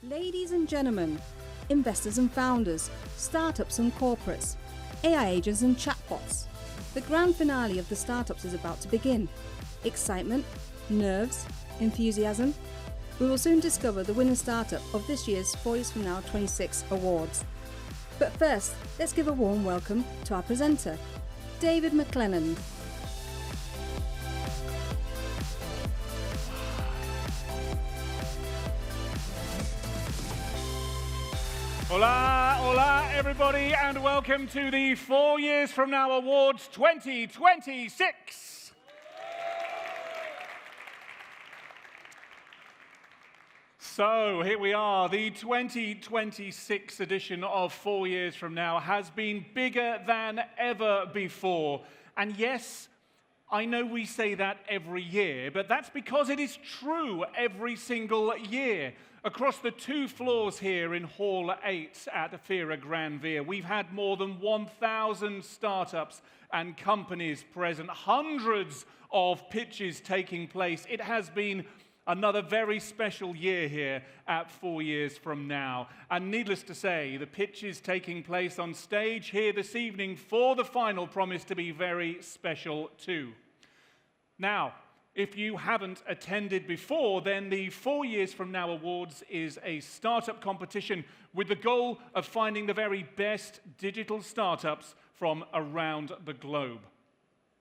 Ladies and gentlemen, investors and founders, startups and corporates, AI agents and chatbots. The grand finale of the startups is about to begin. Excitement, nerves, enthusiasm. We will soon discover the winning startup of this year's 4YFN26 awards. But first, let's give a warm welcome to our presenter, David McClelland. Hola, hola everybody, and welcome to the 4 Years From Now Awards 2026. So here we are. The 2026 edition of 4 Years From Now has been bigger than ever before. And yes, I know we say that every year, but that's because it is true every single year. Across the 2 floors here in Hall 8 at Afira Gran Via, we've had more than 1,000 startups and companies present, hundreds of pitches taking place. It has been another very special year here at 4 Years From Now. And needless to say, the pitches taking place on stage here this evening for the final promise to be very special too. Now, if you haven't attended before, then the 4 Years From Now Awards is a startup competition with the goal of finding the very best digital startups from around the globe.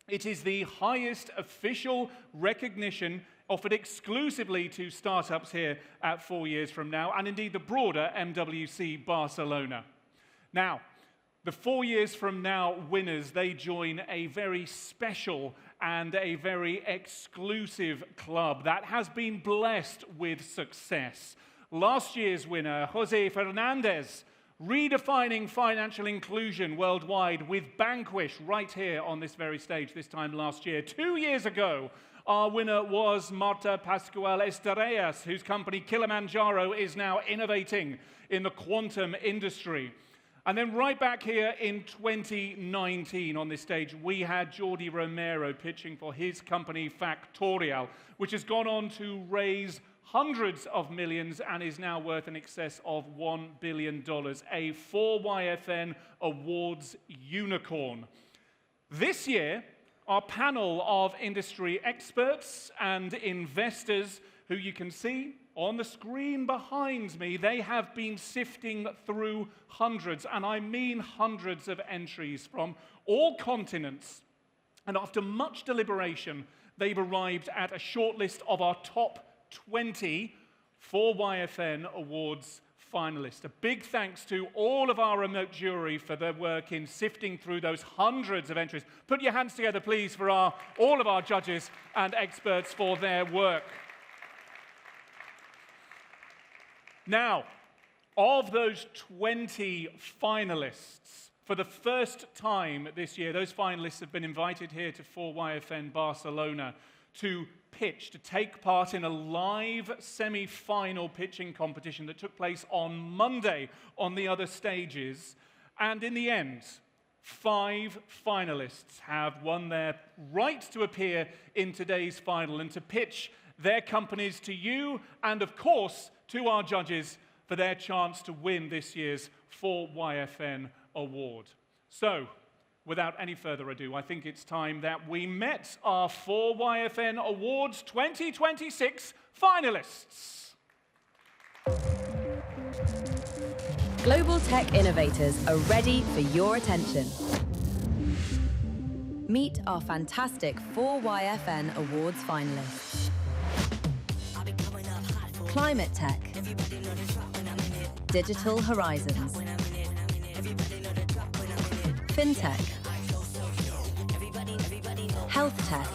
It is the highest official recognition offered exclusively to startups here at 4 Years From Now, and indeed the broader MWC Barcelona. Now, the 4 Years From Now winners, they join a very special and a very exclusive club that has been blessed with success. Last year's winner, Jose Fernandez, redefining financial inclusion worldwide with Banquish right here on this very stage this time last year. 2 years ago, our winner was Marta Pascual Estrellas, whose company Kilimanjaro is now innovating in the quantum industry. And then right back here in 2019 on this stage, we had Jordi Romero pitching for his company Factorial, which has gone on to raise hundreds of millions and is now worth in excess of $1 billion, a 4YFN Awards unicorn. This year, our panel of industry experts and investors, who you can see on the screen behind me, they have been sifting through hundreds, and I mean hundreds of entries from all continents. And after much deliberation, they've arrived at a shortlist of our top 20 4YFN Awards finalists. A big thanks to all of our remote jury for their work in sifting through those hundreds of entries. Put your hands together, please, for all of our judges and experts for their work. Now, of those 20 finalists, for the first time this year, those finalists have been invited here to 4YFN Barcelona to pitch, to take part in a live semi-final pitching competition that took place on Monday on the other stages. And in the end, 5 finalists have won their right to appear in today's final and to pitch their companies to you and, of course, to our judges for their chance to win this year's 4YFN Award. So, without any further ado, I think it's time that we met our 4YFN Awards 2026 finalists. Global tech innovators are ready for your attention. Meet our fantastic 4YFN Awards finalists. Climate Tech, Digital Horizons, FinTech, Health Tech,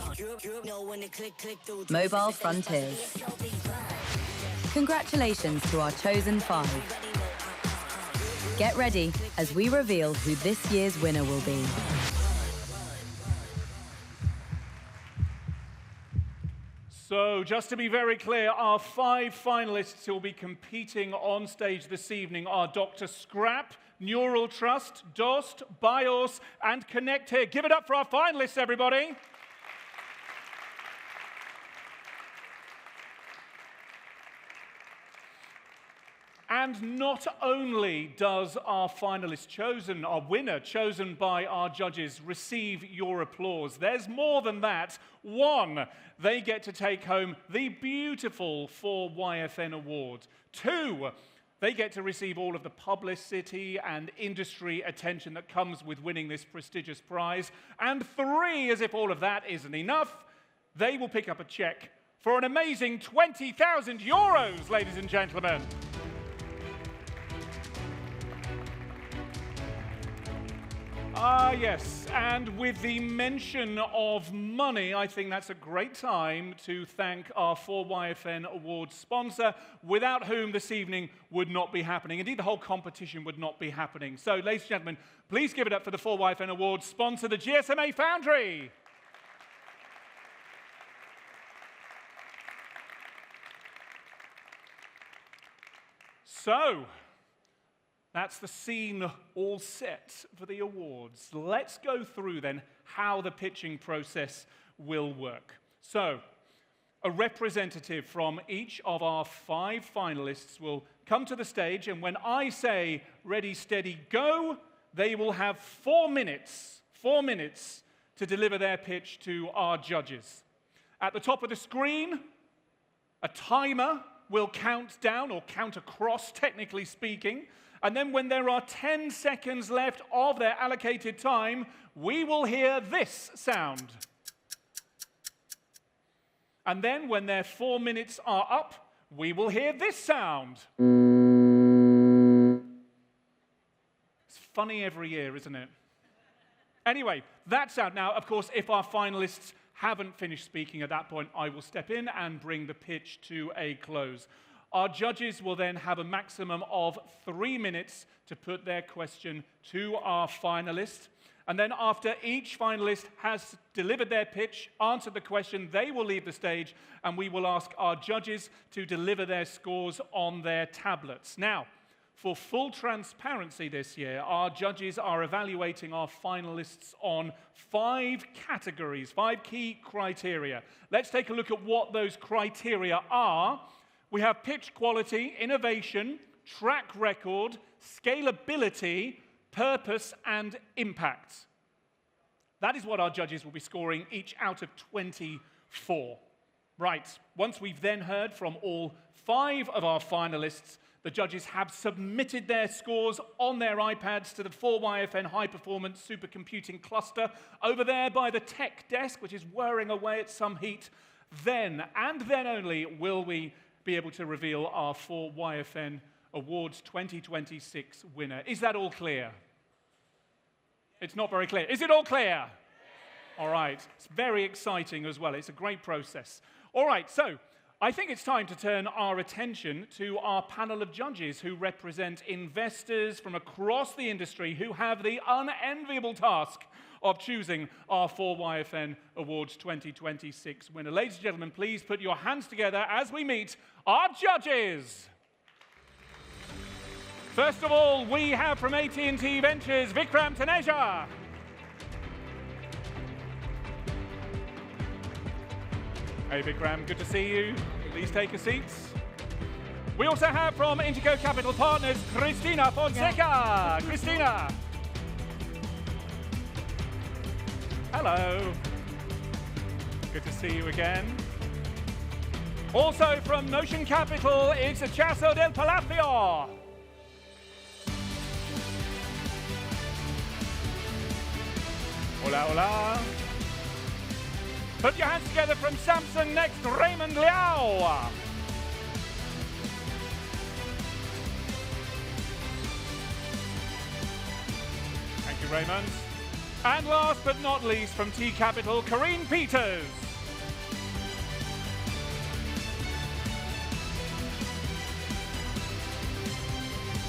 Mobile Frontiers. Congratulations to our chosen 5. Get ready as we reveal who this year's winner will be. So, just to be very clear, our 5 finalists who will be competing on stage this evening are Dr. Scrap, Neural Trust, Dost, BIOS, and Connect Here. Give it up for our finalists, everybody. And not only does our finalist chosen, our winner chosen by our judges, receive your applause, there's more than that. One, they get to take home the beautiful 4YFN award. Two, they get to receive all of the publicity and industry attention that comes with winning this prestigious prize. And three, as if all of that isn't enough, they will pick up a check for an amazing 20,000 euros, ladies and gentlemen. Ah, yes, and with the mention of money, I think that's a great time to thank our 4YFN Awards sponsor, without whom this evening would not be happening. Indeed, the whole competition would not be happening. So, ladies and gentlemen, please give it up for the 4YFN Awards sponsor, the GSMA Foundry. So, that's the scene all set for the awards. Let's go through then how the pitching process will work. So, a representative from each of our 5 finalists will come to the stage, and when I say ready, steady, go, they will have 4 minutes to deliver their pitch to our judges. At the top of the screen, a timer will count down, or count across, technically speaking. And then when there are 10 seconds left of their allocated time, we will hear this sound. And then when their 4 minutes are up, we will hear this sound. It's funny every year, isn't it? Anyway, that sound. Now, of course, if our finalists haven't finished speaking at that point, I will step in and bring the pitch to a close. Our judges will then have a maximum of 3 minutes to put their question to our finalist. And then after each finalist has delivered their pitch, answered the question, they will leave the stage, and we will ask our judges to deliver their scores on their tablets. Now, for full transparency this year, our judges are evaluating our finalists on 5 categories, 5 key criteria. Let's take a look at what those criteria are. We have pitch quality, innovation, track record, scalability, purpose, and impact. That is what our judges will be scoring each out of 24. Right, once we've then heard from all 5 of our finalists, the judges have submitted their scores on their iPads to the 4YFN High Performance Supercomputing Cluster over there by the tech desk, which is whirring away at some heat. Then, and then only, will we be able to reveal our 4YFN Awards 2026 winner. Is that all clear? It's not very clear. Is it all clear? All right. It's very exciting as well. It's a great process. All right, so I think it's time to turn our attention to our panel of judges who represent investors from across the industry who have the unenviable task of choosing our 4YFN Awards 2026 winner. Ladies and gentlemen, please put your hands together as we meet our judges. First of all, we have from AT&T Ventures, Vikram Taneja. Hey Vikram, good to see you. Please take a seat. We also have from Indigo Capital Partners, Cristina Fonseca. Cristina. Hello. Good to see you again. Also from Notion Capital, it's Chasso del Palacio. Hola, hola. Put your hands together from Samsung next, Raymond Liao. Thank you, Raymond. And last but not least, from T Capital, Corinne Peters.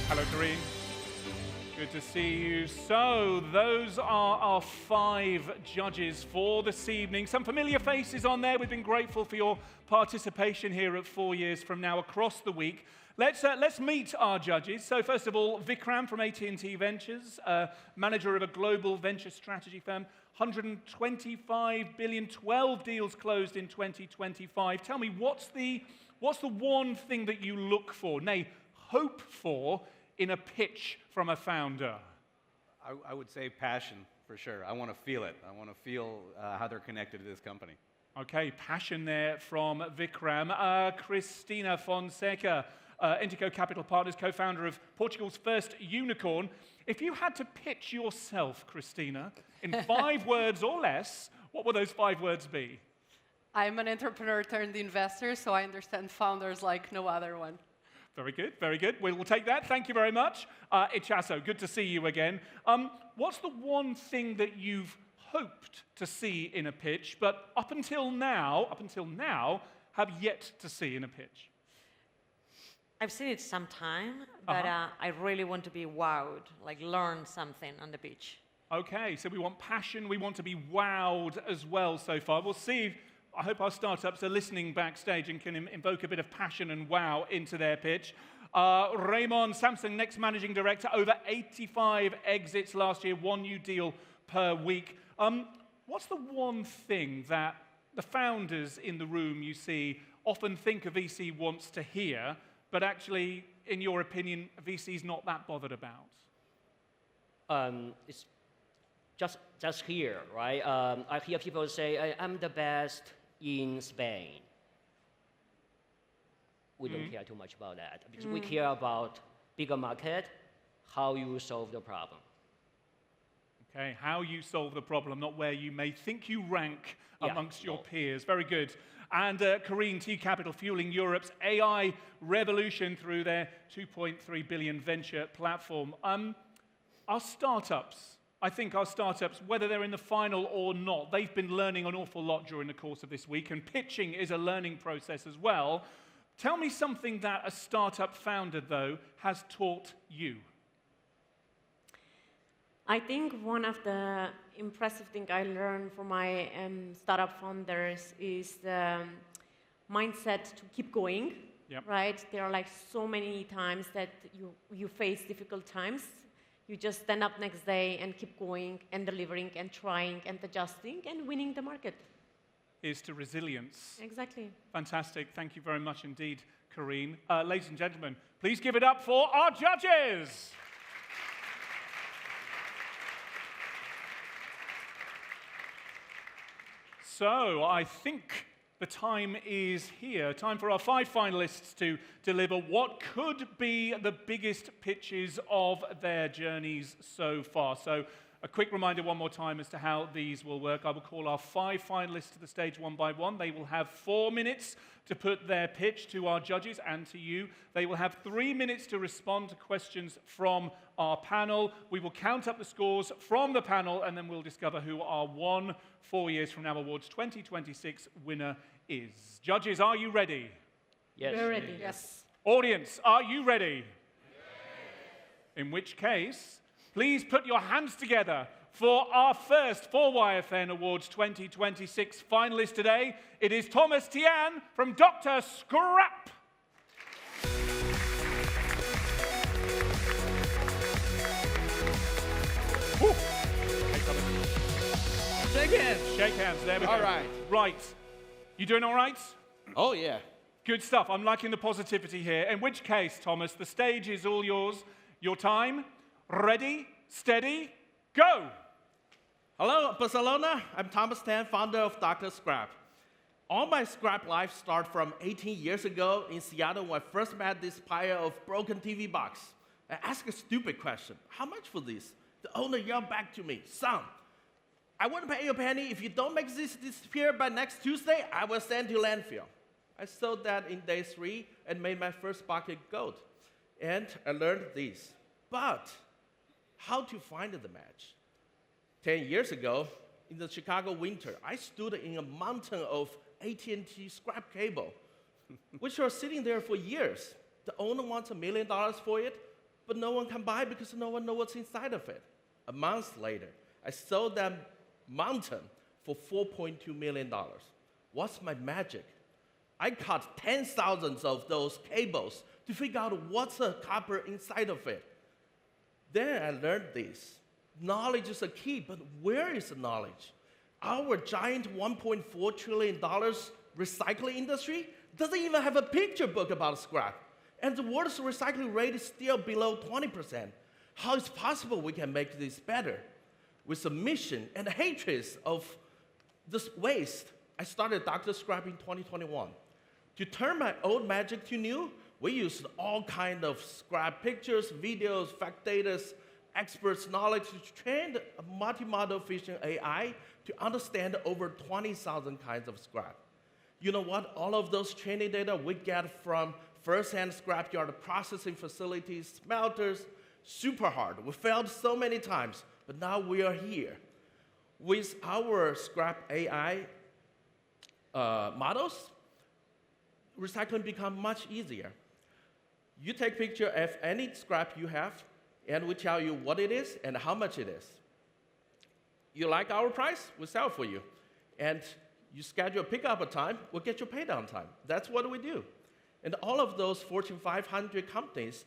Hello, Corinne. Good to see you. So, those are our 5 judges for this evening. Some familiar faces on there. We've been grateful for your participation here at 4 Years From Now across the week. Let's meet our judges. So first of all, Vikram from AT&T Ventures, manager of a global venture strategy firm, 125 billion, 12 deals closed in 2025. Tell me, what's the one thing that you look for, nay, hope for in a pitch from a founder? I would say passion, for sure. I want to feel it. I want to feel how they're connected to this company. Okay, passion there from Vikram. Cristina Fonseca, Indico Capital Partners, co-founder of Portugal's first unicorn. If you had to pitch yourself, Cristina, in 5 words or less, what would those 5 words be? I'm an entrepreneur turned investor, so I understand founders like no other one. Very good, very good. We'll take that. Thank you very much. Ichaso, good to see you again. What's the one thing that you've hoped to see in a pitch, but up until now, have yet to see in a pitch? I've seen it sometime, but I really want to be wowed, like learn something on the pitch. Okay, so we want passion, we want to be wowed as well so far. We'll see. I hope our startups are listening backstage and can invoke a bit of passion and wow into their pitch. Raymond, Samsung next managing director, over 85 exits last year, 1 new deal per week. What's the one thing that the founders in the room you see often think a VC wants to hear, but actually, in your opinion, a VC's not that bothered about? It's just here, right? I hear people say, I'm the best in Spain. We don't care too much about that because we care about bigger market, how you solve the problem. Okay, how you solve the problem, not where you may think you rank amongst your peers. Very good. And Karine, T Capital, fueling Europe's AI revolution through their 2.3 billion venture platform. Our startups, I think our startups, whether they're in the final or not, they've been learning an awful lot during the course of this week, and pitching is a learning process as well. Tell me something that a startup founder, though, has taught you. I think one of the impressive things I learned from my startup founders is the mindset to keep going, right? There are like so many times that you face difficult times. You just stand up next day and keep going and delivering and trying and adjusting and winning the market. Is to resilience. Exactly. Fantastic. Thank you very much indeed, Karine. Ladies and gentlemen, please give it up for our judges. So I think the time is here. Time for our 5 finalists to deliver what could be the biggest pitches of their journeys so far. So a quick reminder one more time as to how these will work. I will call our 5 finalists to the stage one by one. They will have 4 minutes to put their pitch to our judges and to you. They will have 3 minutes to respond to questions from our panel. We will count up the scores from the panel, and then we'll discover who our 4 Years From Now Awards 2026 winner is. Judges, are you ready? Yes. We're ready. Yes. Audience, are you ready? Yes. In which case, please put your hands together for our first 4YFN Awards 2026 finalist today. It is Thomas Tian from Dr. Scrap. Woo. Shake hands. Shake hands, there we go. All right. Right. You doing all right? Oh, yeah. Good stuff. I'm liking the positivity here. In which case, Thomas, the stage is all yours. Your time. Ready, steady, go. Hello, Barcelona. I'm Thomas Tan, founder of Dr. Scrap. All my scrap life started from 18 years ago in Seattle when I first met this buyer of broken TV box. I asked a stupid question. How much for this? The owner yelled back to me, son, I wouldn't pay you a penny. If you don't make this disappear by next Tuesday, I will send you landfill. I sold that in day 3 and made my first bucket gold. And I learned this. But how to find the match? 10 years ago, in the Chicago winter, I stood in a mountain of AT&T scrap cable, which are sitting there for years. The owner wants $1 million for it, but no one can buy because no one knows what's inside of it. A month later, I sold that mountain for $4.2 million. What's my magic? I cut 10,000 of those cables to figure out what's the copper inside of it. Then I learned this. Knowledge is a key, but where is the knowledge? Our giant $1.4 trillion recycling industry doesn't even have a picture book about scrap. And the world's recycling rate is still below 20%. How is it possible we can make this better? With the mission and hatred of this waste, I started Dr. Scrap in 2021. To turn my old magic to new, we used all kinds of scrap pictures, videos, fact data, experts' knowledge to train a multi-model vision AI to understand over 20,000 kinds of scrap. You know what? All of those training data we get from first-hand scrapyard processing facilities, smelters, super hard. We failed so many times, but now we are here. With our scrap AI models, recycling becomes much easier. You take a picture of any scrap you have, and we tell you what it is and how much it is. You like our price? We sell for you. And you schedule a pickup time, we'll get you paid on time. That's what we do. And all of those Fortune 500 companies,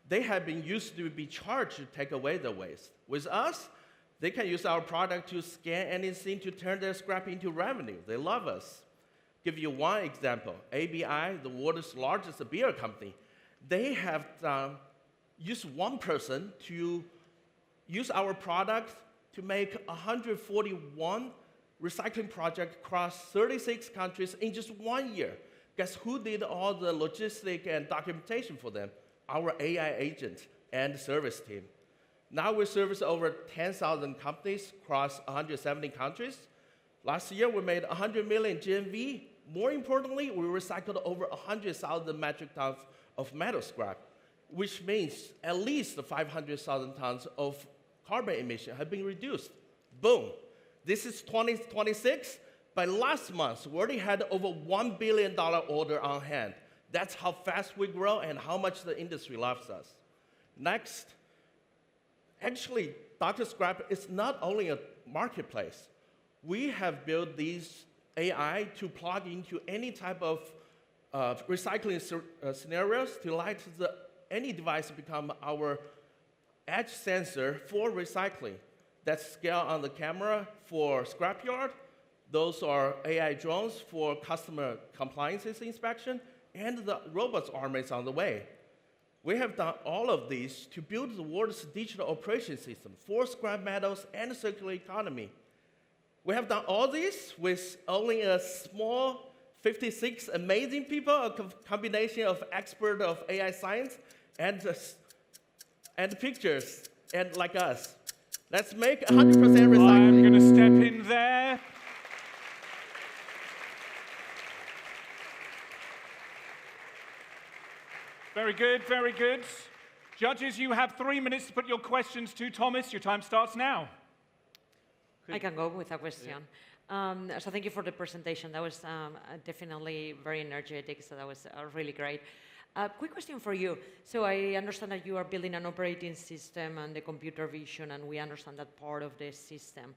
they have been used to be charged to take away the waste. With us, they can use our product to scan anything to turn their scrap into revenue. They love us. Give you one example. ABI, the world's largest beer company, they have used one person to use our product to make 141 recycling projects across 36 countries in just 1 year. Guess who did all the logistics and documentation for them? Our AI agent and service team. Now we service over 10,000 companies across 170 countries. Last year, we made 100 million GMV. More importantly, we recycled over 100,000 metric tons of metal scrap, which means at least 500,000 tons of carbon emission have been reduced. Boom. This is 2026. By last month, we already had over $1 billion order on hand. That's how fast we grow and how much the industry loves us. Next, actually, Dr. Scrap is not only a marketplace. We have built these AI to plug into any type of recycling scenarios to let any device become our edge sensor for recycling. That's scale on the camera for scrapyard. Those are AI drones for customer compliances inspection, and the robots arm is on the way. We have done all of these to build the world's digital operation system for scrap metals and circular economy. We have done all this with only a small 56 amazing people, a combination of expert of AI science and pictures, and like us. Let's make 100% recycling. I'm going to step in there. Very good, very good. Judges, you have 3 minutes to put your questions to Thomas. Your time starts now. I can go with a question. So thank you for the presentation. That was definitely very energetic, so that was really great. Quick question for you. So I understand that you are building an operating system and the computer vision, and we understand that part of the system.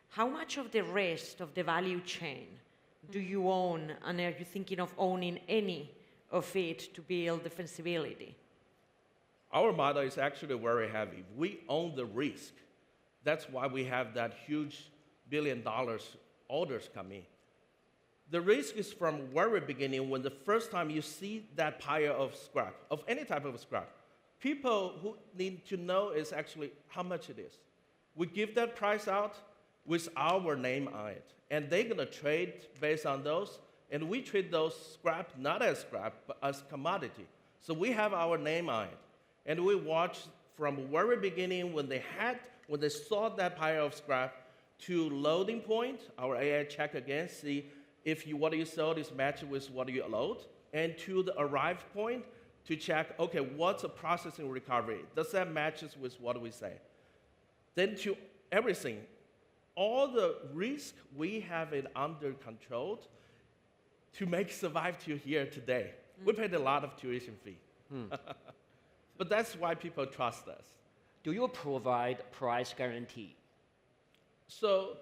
How much of the rest of the value chain do you own, and are you thinking of owning any of it to build defensibility? Our model is actually very heavy. We own the risk. That's why we have that huge $1 billion orders coming. The risk is from very beginning, when the first time you see that pile of scrap, of any type of scrap, people who need to know is actually how much it is. We give that price out with our name on it, and they're gonna trade based on those, and we treat those scrap not as scrap, but as commodity. So we have our name on it, and we watch from very beginning when they saw that pile of scrap to loading point, our AI check again, see if what you sold is matched with what you load, and to the arrive point to check, okay, what's the processing recovery? Does that matches with what we say? Then to everything, all the risk, we have it under control to make survive to here today. We paid a lot of tuition fee. But that's why people trust us. Do you provide price guarantee? So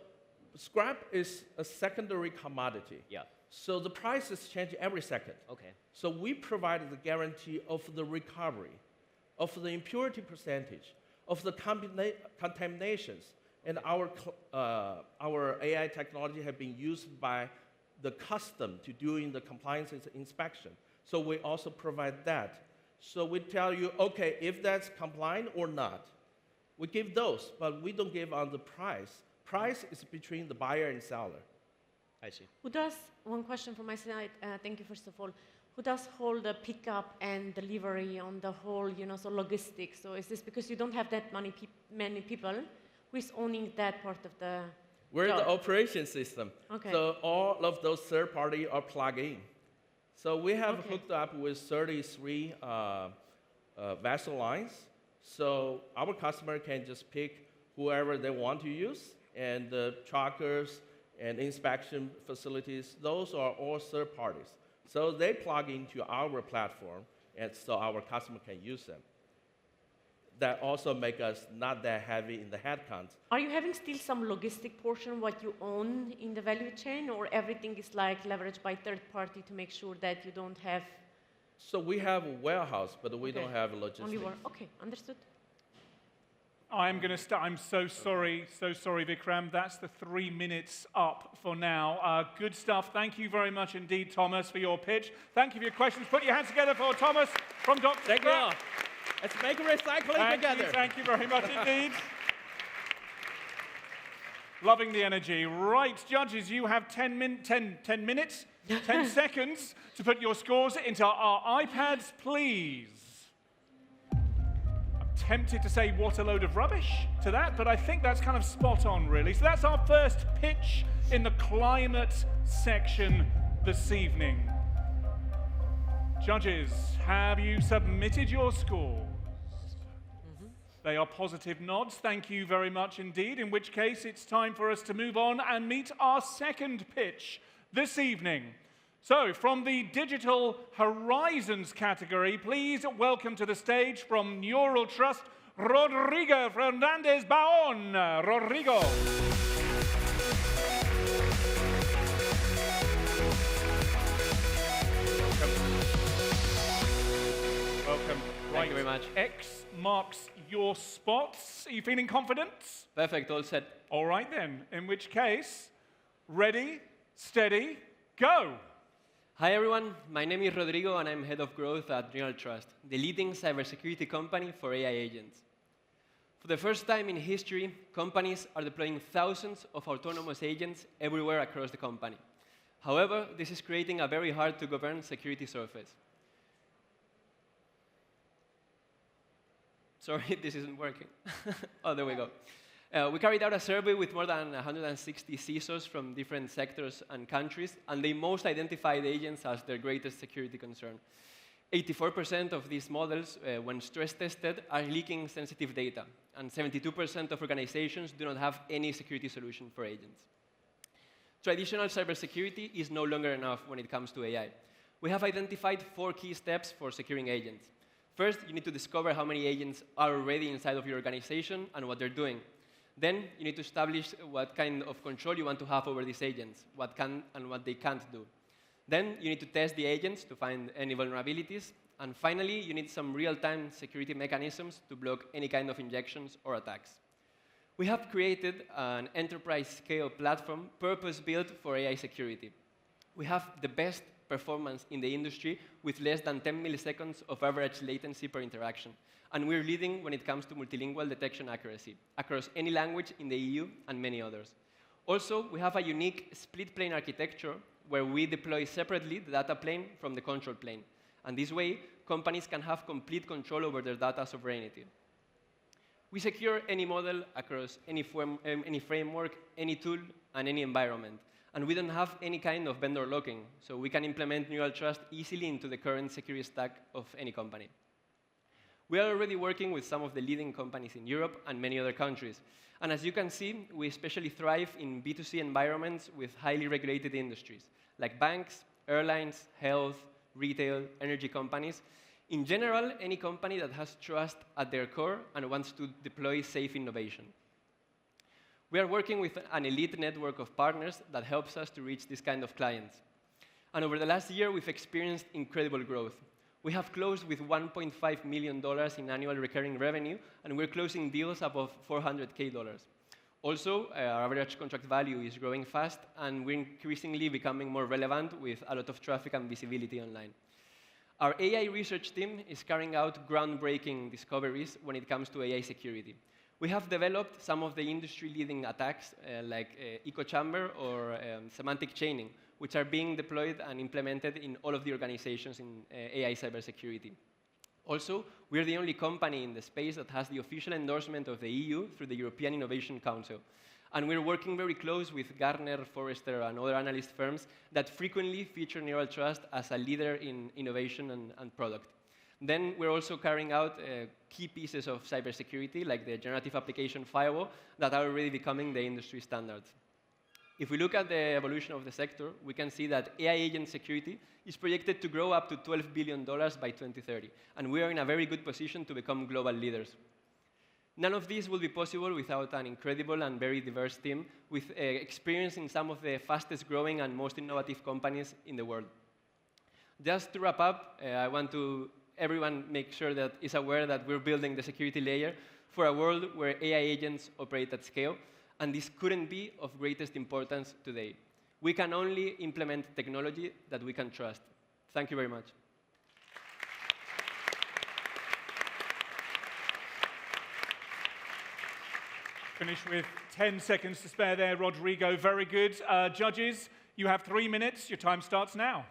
scrap is a secondary commodity. Yeah. So the prices change every second. Okay. So we provide the guarantee of the recovery, of the impurity percentage, of the contaminations. And our AI technology have been used by the custom to doing the compliance inspection. So we also provide that. So we tell you, okay, if that's compliant or not. We give those, but we don't give on the price. Price is between the buyer and seller. I see. Who does, one question from my side, thank you first of all, who does hold the pickup and delivery on the whole, so logistics? So is this because you don't have that many people? Who is owning that part of the We're job? the operation system. Okay. So all of those third party are plugged in. So we have hooked up with 33 vessel lines. So our customer can just pick whoever they want to use, and the truckers and inspection facilities, those are all third parties. So they plug into our platform, and so our customer can use them. That also make us not that heavy in the headcount. Are you having still some logistic portion what you own in the value chain, or everything is like leveraged by third party to make sure that you don't have? So we have a warehouse, but we don't have logistics. Only one. Okay, understood. I'm going to start. I'm so sorry, Vikram. That's the 3 minutes up for now. Good stuff. Thank you very much indeed, Thomas, for your pitch. Thank you for your questions. Put your hands together for Thomas from Dr. Thank you all. Let's make recycling together. Thank you very much indeed. Loving the energy. Right, judges, you have 10 minutes, 10 seconds to put your scores into our iPads, please. Tempted to say what a load of rubbish to that, but I think that's kind of spot on, really. So that's our first pitch in the climate section this evening. Judges, have you submitted your scores? They are positive nods. Thank you very much indeed, in which case it's time for us to move on and meet our second pitch this evening. So, from the Digital Horizons category, please welcome to the stage from Neural Trust, Rodrigo Fernandez-Baon. Rodrigo. Welcome. Thank you very much. X marks your spots. Are you feeling confident? Perfect, all set. All right then, in which case, ready, steady, go. Hi everyone, my name is Rodrigo and I'm head of growth at Neural Trust, the leading cybersecurity company for AI agents. For the first time in history, companies are deploying thousands of autonomous agents everywhere across the company. However, this is creating a very hard to govern security surface. Sorry, this isn't working. Oh, there we go. We carried out a survey with more than 160 CISOs from different sectors and countries, and they most identified agents as their greatest security concern. 84% of these models, when stress tested, are leaking sensitive data, and 72% of organizations do not have any security solution for agents. Traditional cybersecurity is no longer enough when it comes to AI. We have identified 4 key steps for securing agents. First, you need to discover how many agents are already inside of your organization and what they're doing. Then you need to establish what kind of control you want to have over these agents, what can and what they can't do. Then you need to test the agents to find any vulnerabilities. And finally, you need some real-time security mechanisms to block any kind of injections or attacks. We have created an enterprise-scale platform purpose-built for AI security. We have the best performance in the industry with less than 10 milliseconds of average latency per interaction. And we're leading when it comes to multilingual detection accuracy across any language in the EU and many others. Also, we have a unique split plane architecture where we deploy separately the data plane from the control plane. And this way, companies can have complete control over their data sovereignty. We secure any model across any framework, any tool, and any environment. And we don't have any kind of vendor locking, so we can implement Neural Trust easily into the current security stack of any company. We are already working with some of the leading companies in Europe and many other countries. And as you can see, we especially thrive in B2C environments with highly regulated industries, like banks, airlines, health, retail, energy companies. In general, any company that has trust at their core and wants to deploy safe innovation. We are working with an elite network of partners that helps us to reach this kind of clients. And over the last year, we've experienced incredible growth. We have closed with $1.5 million in annual recurring revenue, and we're closing deals above $400K. Also, our average contract value is growing fast, and we're increasingly becoming more relevant with a lot of traffic and visibility online. Our AI research team is carrying out groundbreaking discoveries when it comes to AI security. We have developed some of the industry-leading attacks, like echo chamber or semantic chaining, which are being deployed and implemented in all of the organizations in AI cybersecurity. Also, we're the only company in the space that has the official endorsement of the EU through the European Innovation Council. And we're working very close with Gartner, Forrester, and other analyst firms that frequently feature Neural Trust as a leader in innovation and product. Then we're also carrying out key pieces of cybersecurity, like the generative application firewall, that are already becoming the industry standards. If we look at the evolution of the sector, we can see that AI agent security is projected to grow up to $12 billion by 2030, and we are in a very good position to become global leaders. None of this will be possible without an incredible and very diverse team with experience in some of the fastest growing and most innovative companies in the world. Just to wrap up, I want to everyone make sure that is aware that we're building the security layer for a world where AI agents operate at scale, and this couldn't be of greatest importance today. We can only implement technology that we can trust. Thank you very much. Finish with 10 seconds to spare there, Rodrigo. Very good. Judges, you have 3 minutes. Your time starts now.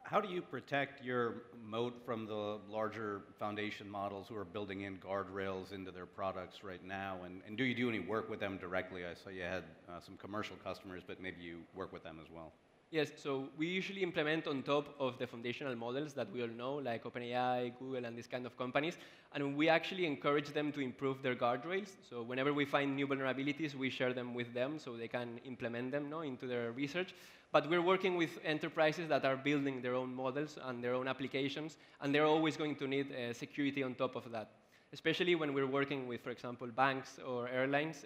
How do you protect your moat from the larger foundation models who are building in guardrails into their products right now? And do you do any work with them directly? I saw you had some commercial customers, but maybe you work with them as well. Yes, so we usually implement on top of the foundational models that we all know, like OpenAI, Google, and these kind of companies. And we actually encourage them to improve their guardrails. So whenever we find new vulnerabilities, we share them with them so they can implement them into their research. But we're working with enterprises that are building their own models and their own applications, and they're always going to need security on top of that. Especially when we're working with, for example, banks or airlines.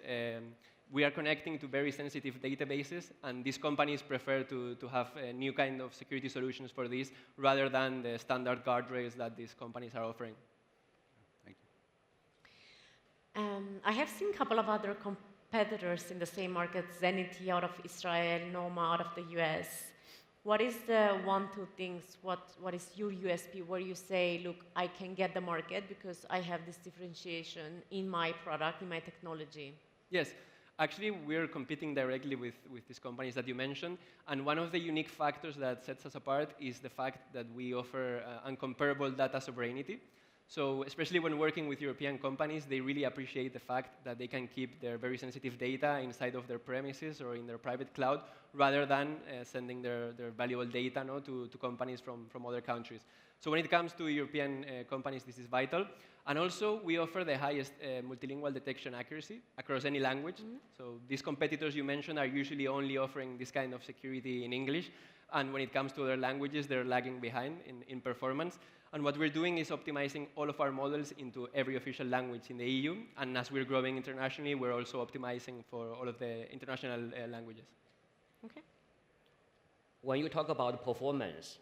We are connecting to very sensitive databases, and these companies prefer to have a new kind of security solutions for this rather than the standard guardrails that these companies are offering. Thank you. I have seen a couple of other competitors in the same market, Zenity out of Israel, Noma out of the US. What is the one, two things, what is your USP where you say, look, I can get the market because I have this differentiation in my product, in my technology? Yes. Actually, we're competing directly with these companies that you mentioned, and one of the unique factors that sets us apart is the fact that we offer incomparable data sovereignty. So especially when working with European companies, they really appreciate the fact that they can keep their very sensitive data inside of their premises or in their private cloud, rather than sending their valuable data to companies from other countries. So when it comes to European companies, this is vital. And also, we offer the highest multilingual detection accuracy across any language. Mm-hmm. So these competitors you mentioned are usually only offering this kind of security in English. And when it comes to other languages, they're lagging behind in performance. And what we're doing is optimizing all of our models into every official language in the EU. And as we're growing internationally, we're also optimizing for all of the international languages. Okay. When you talk about performance,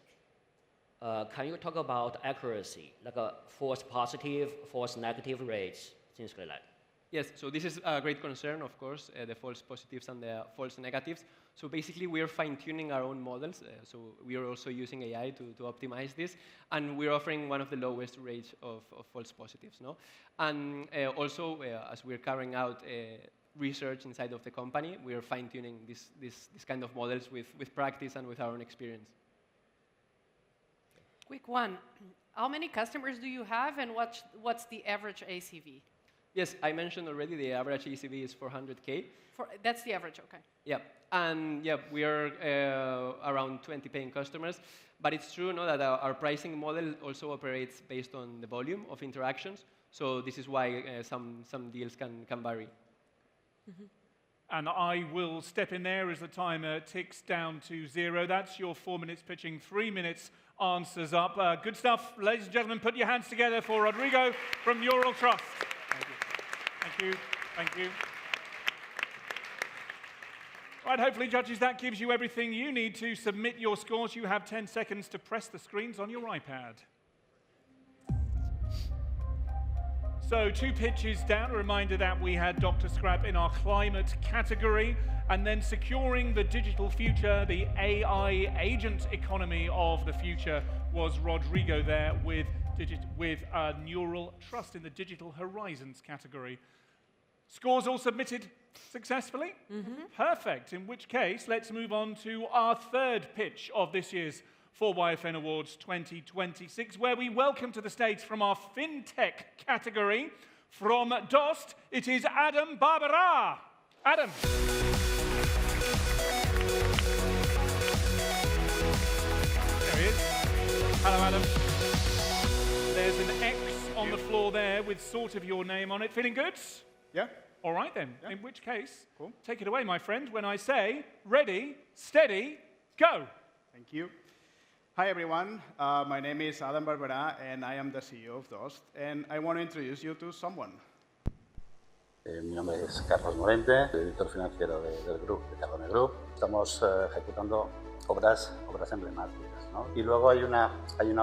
can you talk about accuracy, like a false positive, false negative rates, things like that? Yes, so this is a great concern, of course, the false positives and the false negatives. So basically, we are fine-tuning our own models. So we are also using AI to optimize this. And we're offering one of the lowest rates of false positives. And also, as we're carrying out research inside of the company, we are fine-tuning this kind of models with practice and with our own experience. Quick one. How many customers do you have, and what's the average ACV? Yes, I mentioned already the average ACV is 400K. That's the average, okay. Yeah, and yeah, we are around 20 paying customers. But it's true that our pricing model also operates based on the volume of interactions. So this is why some deals can vary. Mm-hmm. And I will step in there as the timer ticks down to 0. That's your 4 minutes pitching, 3 minutes answers up. Good stuff. Ladies and gentlemen, put your hands together for Rodrigo from Neural Trust. Thank you. Thank you. Thank you. Right, hopefully, judges, that gives you everything you need to submit your scores. You have 10 seconds to press the screens on your iPad. So 2 pitches down. A reminder that we had Dr. Scrap in our climate category. And then securing the digital future, the AI agent economy of the future, was Rodrigo there with Neural Trust in the Digital Horizons category. Scores all submitted successfully? Perfect. In which case, let's move on to our third pitch of this year's 4YFN Awards 2026, where we welcome to the stage from our FinTech category, from DOST, it is Adam Barbara. Adam. There he is. Hello, Adam. There's an X on the floor there with sort of your name on it. Feeling good? Yeah. All right then. Yeah. In which case, Cool. take it away, my friend, when I say ready, steady, go. Thank you. Hi, everyone. My name is Adam Barbera, and I am the CEO of DOST. And I want to introduce you to someone. Mi nombre es Carlos Morente, director financiero del Group, de Carbone Group. Estamos ejecutando obras emblemáticas, ¿no? Y luego hay una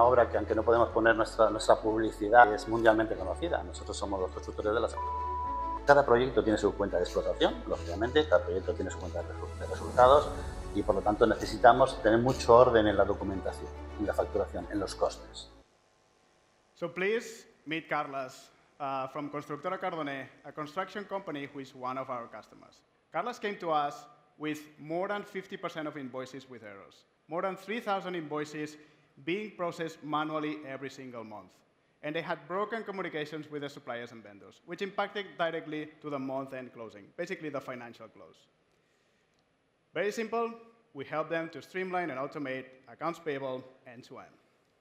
obra que, aunque no podemos poner nuestra publicidad, es mundialmente conocida. Nosotros somos los constructores de las... Cada proyecto tiene su cuenta de explotación, lógicamente, cada proyecto tiene su cuenta de resultados y, por lo tanto, necesitamos tener mucho orden en la documentación, en la facturación, en los costes. So please meet Carlos from Constructora Cardone, a construction company who is one of our customers. Carlos came to us with more than 50% of invoices with errors, more than 3,000 invoices being processed manually every single month. And they had broken communications with the suppliers and vendors, which impacted directly to the month-end closing, basically the financial close. Very simple, we help them to streamline and automate accounts payable end-to-end.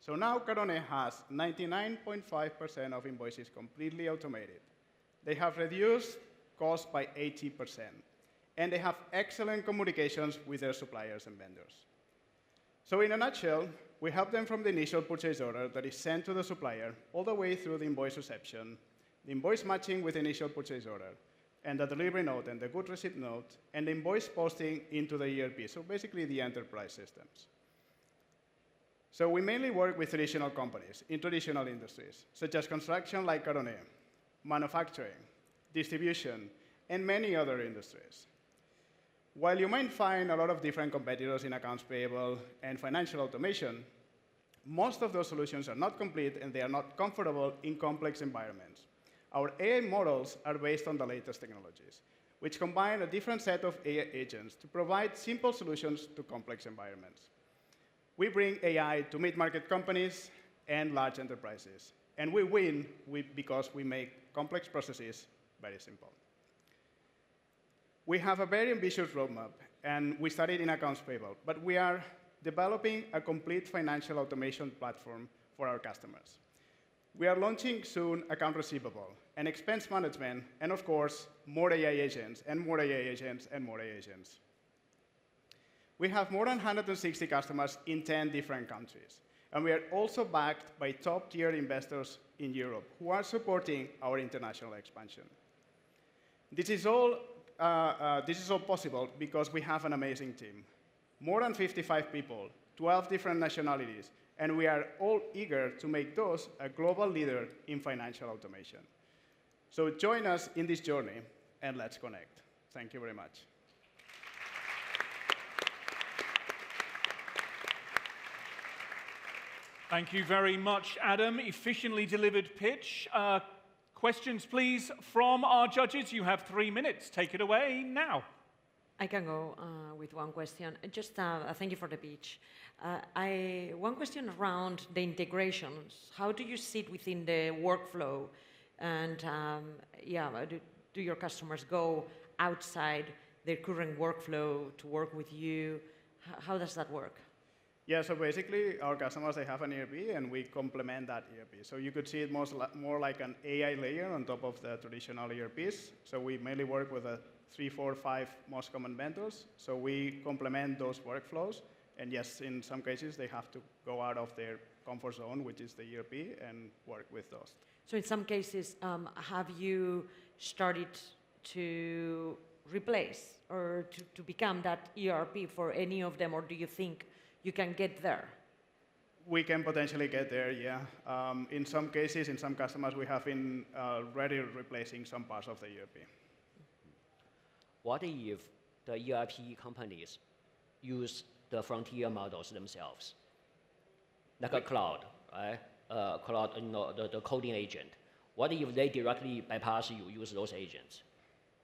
So now Cardone has 99.5% of invoices completely automated. They have reduced costs by 80%. And they have excellent communications with their suppliers and vendors. So in a nutshell, we help them from the initial purchase order that is sent to the supplier all the way through the invoice reception, the invoice matching with the initial purchase order, and the delivery note and the good receipt note, and the invoice posting into the ERP, so basically the enterprise systems. So we mainly work with traditional companies in traditional industries, such as construction like Cardone, manufacturing, distribution, and many other industries. While you might find a lot of different competitors in accounts payable and financial automation, most of those solutions are not complete and they are not comfortable in complex environments. Our AI models are based on the latest technologies, which combine a different set of AI agents to provide simple solutions to complex environments. We bring AI to mid-market companies and large enterprises, and we win because we make complex processes very simple. We have a very ambitious roadmap, and we started in accounts payable, but we are developing a complete financial automation platform for our customers. We are launching soon account receivable and expense management, and of course, more AI agents, and more AI agents, and more AI agents. We have more than 160 customers in 10 different countries, and we are also backed by top-tier investors in Europe who are supporting our international expansion. This is all possible because we have an amazing team. More than 55 people, 12 different nationalities, and we are all eager to make DOST a global leader in financial automation. So join us in this journey, and let's connect. Thank you very much. Thank you very much, Adam. Efficiently delivered pitch. Questions, please, from our judges. You have 3 minutes. Take it away now. I can go with one question. Just thank you for the pitch. One question around the integrations. How do you sit within the workflow? And do your customers go outside their current workflow to work with you? How does that work? Yeah, so basically, our customers, they have an ERP, and we complement that ERP. So you could see it more like an AI layer on top of the traditional ERPs. So we mainly work with the 3, 4, 5 most common vendors. So we complement those workflows. And yes, in some cases, they have to go out of their comfort zone, which is the ERP, and work with DOST. So in some cases, have you started to replace or to become that ERP for any of them, or do you think you can get there? We can potentially get there, yeah. In some cases, in some customers, we have been already replacing some parts of the ERP. What if the ERP companies use the frontier models themselves, like a cloud, right? Cloud, the coding agent. What if they directly bypass you, use those agents?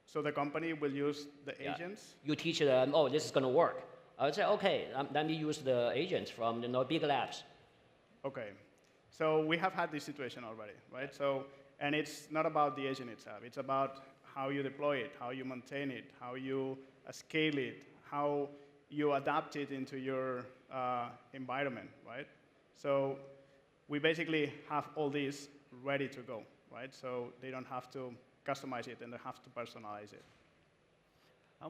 So the company will use the agents? You teach them, oh, this is going to work. I would say, okay, let me use the agents from big labs. Okay. So we have had this situation already, right? So, and it's not about the agent itself. It's about how you deploy it, how you maintain it, how you scale it, how you adapt it into your environment, right? So we basically have all these ready to go, right? So they don't have to customize it and they have to personalize it. How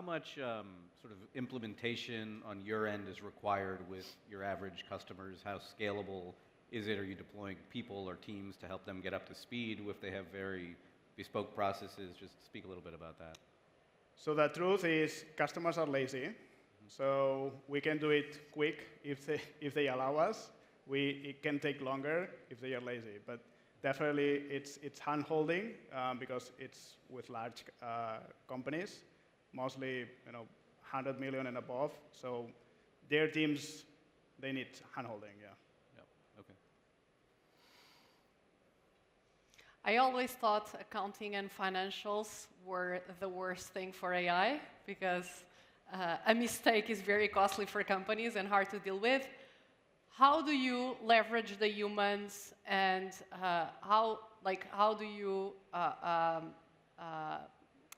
much sort of implementation on your end is required with your average customers? How scalable is it? Are you deploying people or teams to help them get up to speed if they have very bespoke processes? Just speak a little bit about that. So the truth is customers are lazy. So we can do it quick if they allow us. It can take longer if they are lazy. But definitely it's hand-holding because it's with large companies, mostly 100 million and above. So their teams, they need hand-holding, yeah. Okay. I always thought accounting and financials were the worst thing for AI because a mistake is very costly for companies and hard to deal with. How do you leverage the humans, and how do you,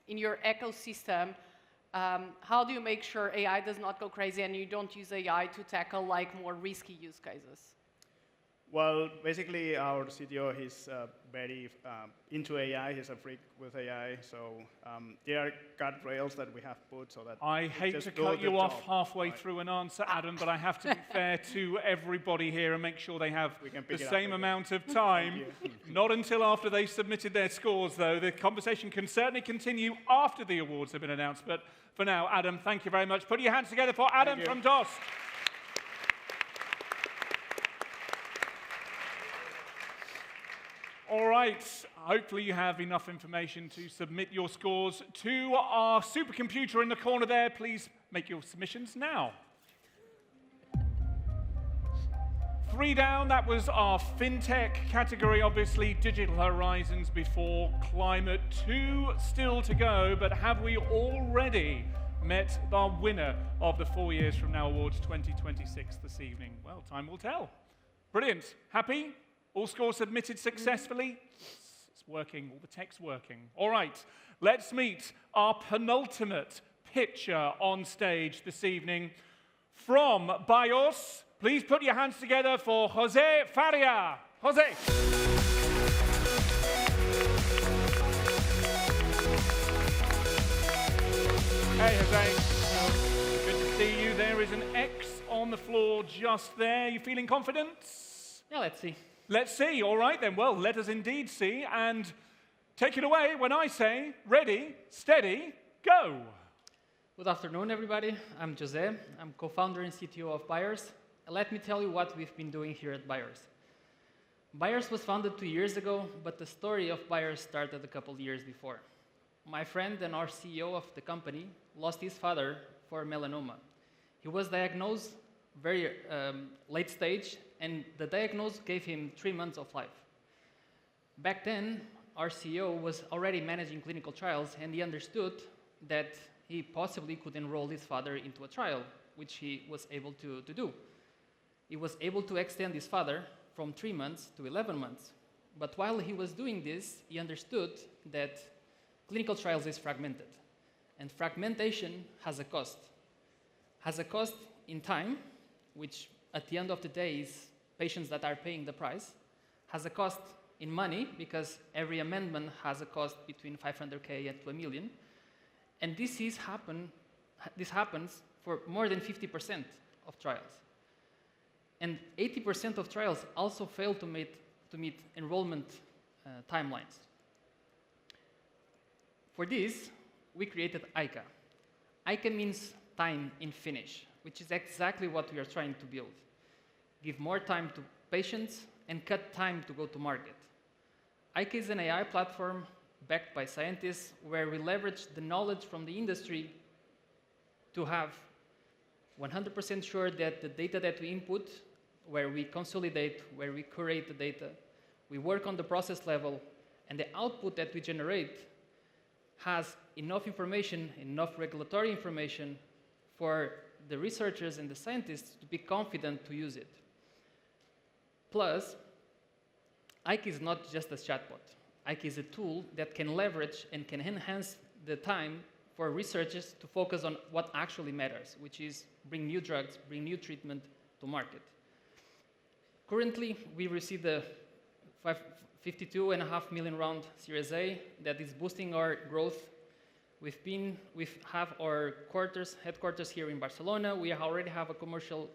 in your ecosystem, how do you make sure AI does not go crazy and you don't use AI to tackle more risky use cases? Well, basically, our CTO, he's very into AI. He's a freak with AI. So there are guardrails that we have put so that I hate to cut you off halfway through an answer, Adam, but I have to be fair to everybody here and make sure they have the same amount of time. Not until after they've submitted their scores, though. The conversation can certainly continue after the awards have been announced. But for now, Adam, thank you very much. Put your hands together for Adam from DOS. All right, hopefully you have enough information to submit your scores to our supercomputer in the corner there. Please make your submissions now. 3 down, that was our FinTech category, obviously, Digital Horizons before Climate. 2 still to go, but have we already met our winner of the 4 Years From Now Awards 2026 this evening? Well, time will tell. Brilliant. Happy? All scores submitted successfully? It's working, all the tech's working. All right, let's meet our penultimate pitcher on stage this evening. From BIOS, please put your hands together for Jose Faria. Jose. Hey, Jose. Good to see you. There is an X on the floor just there. You feeling confident? Yeah, let's see. Let's see. All right, then. Well, let us indeed see. And take it away when I say ready, steady, go. Good afternoon, everybody. I'm Jose. I'm co-founder and CTO of Buyers. Let me tell you what we've been doing here at Buyers. Buyers was founded 2 years ago, but the story of Buyers started a couple years before. My friend and our CEO of the company lost his father for melanoma. He was diagnosed very late stage, and the diagnosis gave him 3 months of life. Back then, our CEO was already managing clinical trials, and he understood that he possibly could enroll his father into a trial, which he was able to do. He was able to extend his father from 3 months to 11 months. But while he was doing this, he understood that clinical trials is fragmented, and fragmentation has a cost. Has a cost in time, which at the end of the day is patients that are paying the price, has a cost in money because every amendment has a cost between 500K and to $1 million. And this happens for more than 50% of trials. And 80% of trials also fail to meet enrollment timelines. For this, we created ICA. ICA means time in Finnish, which is exactly what we are trying to build. Give more time to patients and cut time to go to market. ICA is an AI platform backed by scientists where we leverage the knowledge from the industry to have 100% sure that the data that we input, where we consolidate, where we curate the data, we work on the process level, and the output that we generate has enough information, enough regulatory information for the researchers and the scientists to be confident to use it. Plus, Ike is not just a chatbot. Ike is a tool that can leverage and can enhance the time for researchers to focus on what actually matters, which is bring new drugs, bring new treatment to market. Currently, we received a 52.5 million round Series A that is boosting our growth. We have our headquarters here in Barcelona. We already have a commercial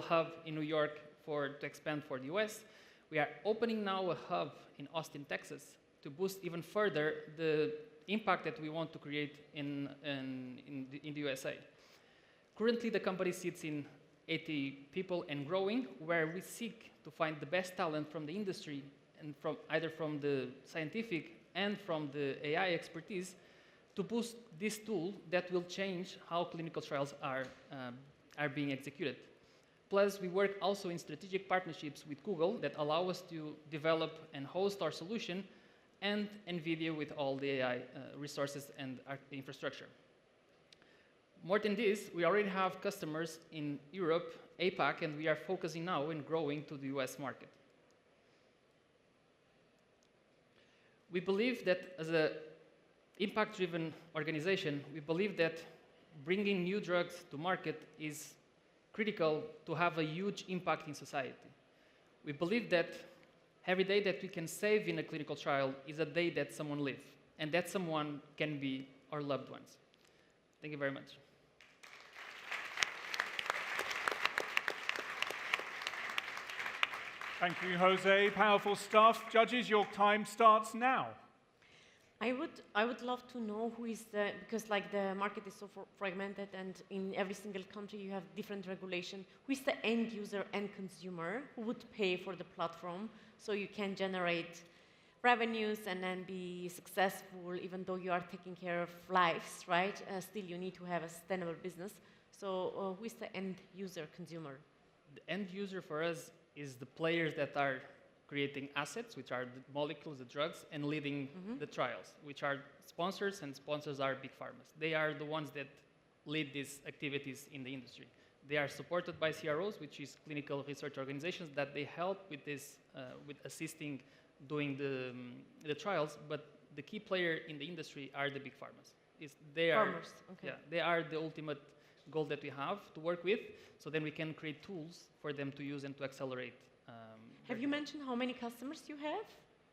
hub in New York to expand for the US. We are opening now a hub in Austin, Texas, to boost even further the impact that we want to create in the USA. Currently, the company sits in 80 people and growing, where we seek to find the best talent from the industry and either from the scientific and from the AI expertise to boost this tool that will change how clinical trials are being executed. Plus, we work also in strategic partnerships with Google that allow us to develop and host our solution, and NVIDIA with all the AI resources and infrastructure. More than this, we already have customers in Europe, APAC, and we are focusing now in growing to the US market. We believe that as an impact-driven organization, we believe that bringing new drugs to market is critical to have a huge impact in society. We believe that every day that we can save in a clinical trial is a day that someone lives, and that someone can be our loved ones. Thank you very much. Thank you, Jose. Powerful stuff. Judges, your time starts now. I would love to know who is because like the market is so fragmented, and in every single country you have different regulation. Who is the end user and consumer who would pay for the platform so you can generate revenues and then be successful, even though you are taking care of lives, right? Still, you need to have a sustainable business. So who is the end user consumer? The end user for us is the players that are creating assets, which are the molecules, the drugs, and leading the trials, which are sponsors, and sponsors are big pharmas. They are the ones that lead these activities in the industry. They are supported by CROs, which is clinical research organizations, that they help with this, with assisting doing the trials, but the key player in the industry are the big pharmas. Farmers, okay. Yeah, they are the ultimate goal that we have to work with, so then we can create tools for them to use and to accelerate. Have you mentioned how many customers you have?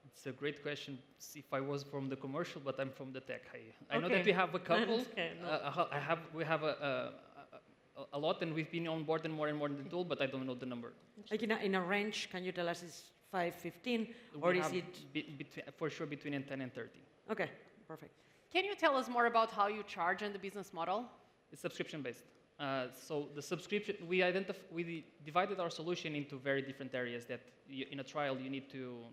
It's a great question. If I was from the commercial, but I'm from the tech. I know that we have a couple. Okay, no. We have a lot, and we've been on board and more the tool, but I don't know the number. Like in a range, can you tell us is 5, 15, or is it? For sure between 10 and 30. Okay, perfect. Can you tell us more about how you charge and the business model? It's subscription-based. So the subscription, we divided our solution into very different areas that in a trial you need to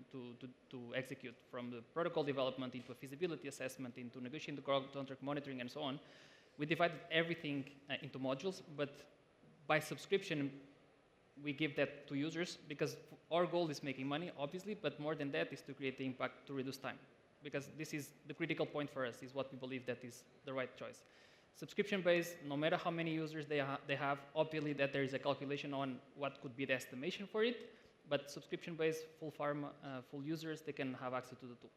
execute, from the protocol development into a feasibility assessment, into negotiating the contract monitoring, and so on. We divided everything into modules, but by subscription, we give that to users because our goal is making money, obviously, but more than that is to create the impact to reduce time. Because this is the critical point for us, is what we believe that is the right choice. Subscription-based, no matter how many users they have, obviously that there is a calculation on what could be the estimation for it, but subscription-based, full pharma, full users, they can have access to the tool.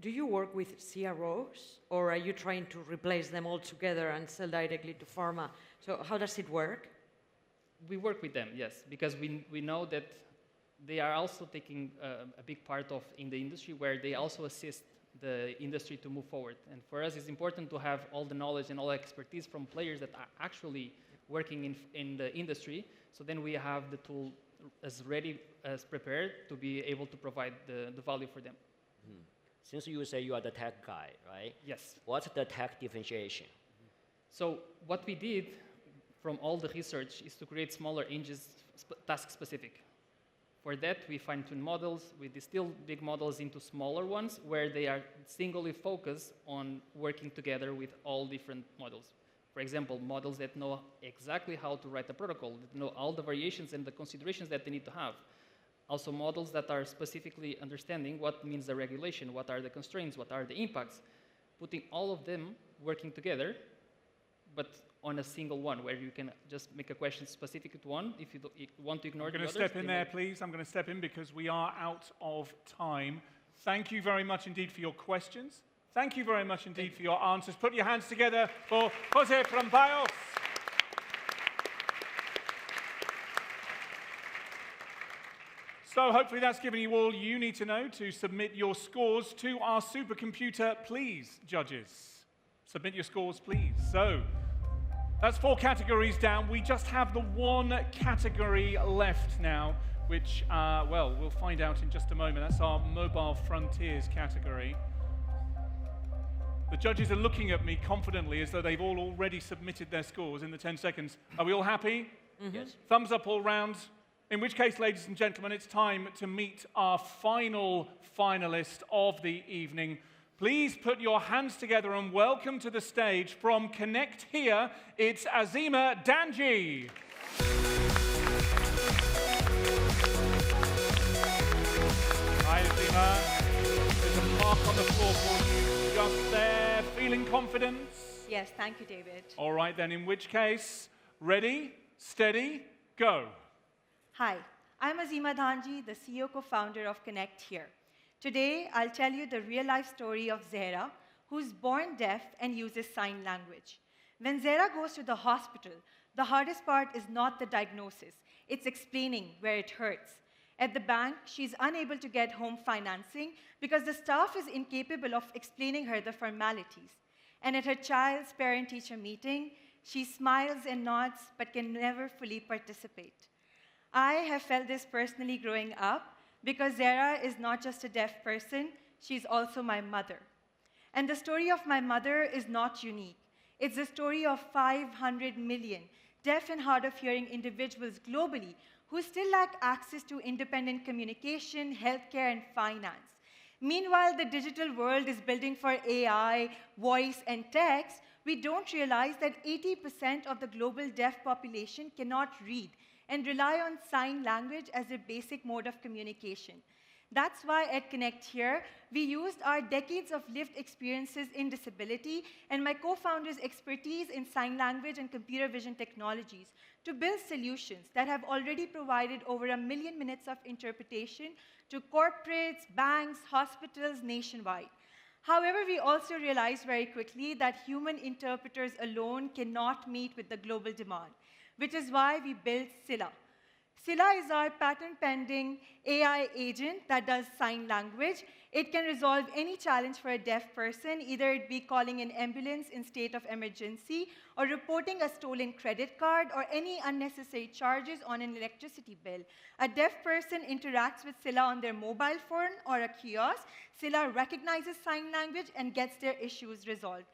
Do you work with CROs, or are you trying to replace them altogether and sell directly to pharma? So how does it work? We work with them, yes, because we know that they are also taking a big part in the industry, where they also assist the industry to move forward. And for us, it's important to have all the knowledge and all the expertise from players that are actually working in the industry, so then we have the tool as ready, as prepared to be able to provide the value for them. Since you say you are the tech guy, right? Yes. What's the tech differentiation? So what we did from all the research is to create smaller engines, task-specific. For that, we fine-tune models. We distill big models into smaller ones, where they are singly focused on working together with all different models. For example, models that know exactly how to write a protocol, that know all the variations and the considerations that they need to have. Also models that are specifically understanding what means the regulation, what are the constraints, what are the impacts, putting all of them working together, but on a single one, where you can just make a question specific to one. If you want to ignore the others. I'm going to step in there, please. I'm going to step in because we are out of time. Thank you very much indeed for your questions. Thank you very much indeed for your answers. Put your hands together for Jose from BIOS. So hopefully that's given you all you need to know to submit your scores to our supercomputer, please, judges. Submit your scores, please. So that's 4 categories down. We just have the 1 category left now, which, well, we'll find out in just a moment. That's our Mobile Frontiers category. The judges are looking at me confidently as though they've all already submitted their scores in the 10 seconds. Are we all happy? Mm-hmm. Yes. Thumbs up all round. In which case, ladies and gentlemen, it's time to meet our final finalist of the evening. Please put your hands together and welcome to the stage from Connect Here, it's Azima Danji. Hi, Azima. There's a mark on the floor for you. Just there. Feeling confident? Yes, thank you, David. All right, then, in which case, ready, steady, go. Hi, I'm Azima Dhanji, the CEO co-founder of Connect Here. Today, I'll tell you the real-life story of Zahra, who's born deaf and uses sign language. When Zahra goes to the hospital, the hardest part is not the diagnosis. It's explaining where it hurts. At the bank, she's unable to get home financing because the staff is incapable of explaining her the formalities. And at her child's parent-teacher meeting, she smiles and nods but can never fully participate. I have felt this personally growing up because Zahra is not just a deaf person, she's also my mother. And the story of my mother is not unique. It's the story of 500 million deaf and hard of hearing individuals globally who still lack access to independent communication, healthcare, and finance. Meanwhile, the digital world is building for AI, voice, and text. We don't realize that 80% of the global deaf population cannot read and rely on sign language as their basic mode of communication. That's why at Connect Here, we used our decades of lived experiences in disability and my co-founder's expertise in sign language and computer vision technologies to build solutions that have already provided over 1 million minutes of interpretation to corporates, banks, hospitals nationwide. However, we also realized very quickly that human interpreters alone cannot meet with the global demand, which is why we built Scylla. Scylla is our patent-pending AI agent that does sign language. It can resolve any challenge for a deaf person, either it be calling an ambulance in state of emergency, or reporting a stolen credit card, or any unnecessary charges on an electricity bill. A deaf person interacts with Scylla on their mobile phone or a kiosk. Scylla recognizes sign language and gets their issues resolved.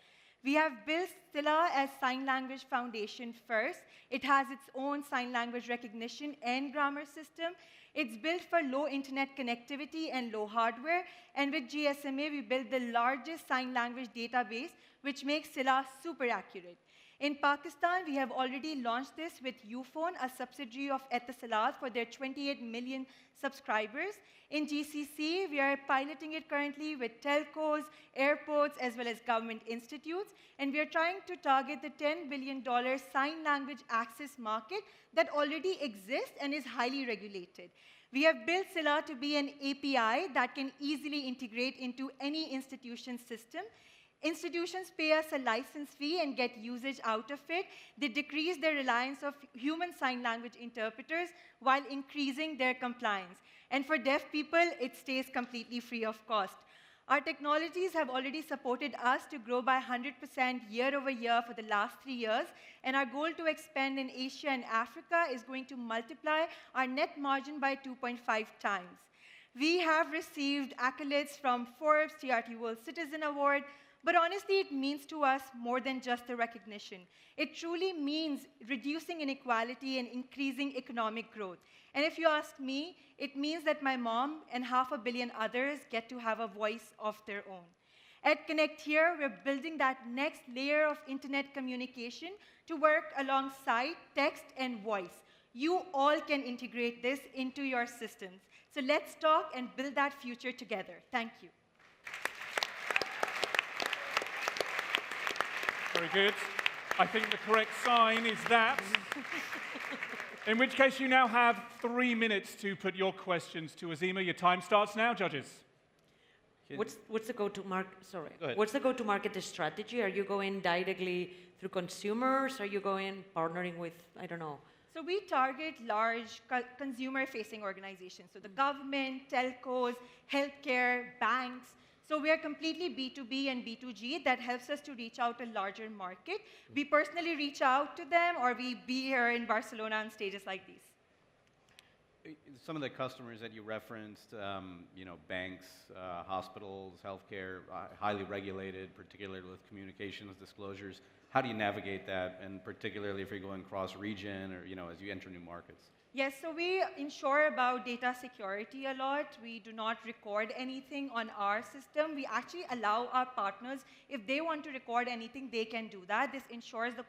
We have built Scylla as Sign Language Foundation first. It has its own sign language recognition and grammar system. It's built for low internet connectivity and low hardware. And with GSMA, we built the largest sign language database, which makes Scylla super accurate. In Pakistan, we have already launched this with Ufone, a subsidiary of Etisalat, for their 28 million subscribers. In GCC, we are piloting it currently with telcos, airports, as well as government institutes. And we are trying to target the $10 billion sign language access market that already exists and is highly regulated. We have built Scylla to be an API that can easily integrate into any institution's system. Institutions pay us a license fee and get usage out of it. They decrease their reliance of human sign language interpreters while increasing their compliance. And for deaf people, it stays completely free of cost. Our technologies have already supported us to grow by 100% year over year for the last 3 years, and our goal to expand in Asia and Africa is going to multiply our net margin by 2.5 times. We have received accolades from Forbes, TRT World Citizen Award, but honestly, it means to us more than just the recognition. It truly means reducing inequality and increasing economic growth. And if you ask me, it means that my mom and 500 million others get to have a voice of their own. At Connect Here, we're building that next layer of internet communication to work alongside text and voice. You all can integrate this into your systems. So let's talk and build that future together. Thank you. Very good. I think the correct sign is that. In which case, you now have 3 minutes to put your questions to Azima. Your time starts now, judges. What's the go-to-market strategy? Are you going directly through consumers? Are you going partnering with, I don't know? So we target large consumer-facing organizations. So the government, telcos, healthcare, banks. So we are completely B2B and B2G. That helps us to reach out a larger market. We personally reach out to them, or we be here in Barcelona on stages like these. Some of the customers that you referenced, banks, hospitals, healthcare, highly regulated, particularly with communications disclosures. How do you navigate that, and particularly if you're going cross-region or as you enter new markets? Yes, so we ensure about data security a lot. We do not record anything on our system. We actually allow our partners, if they want to record anything, they can do that. This ensures the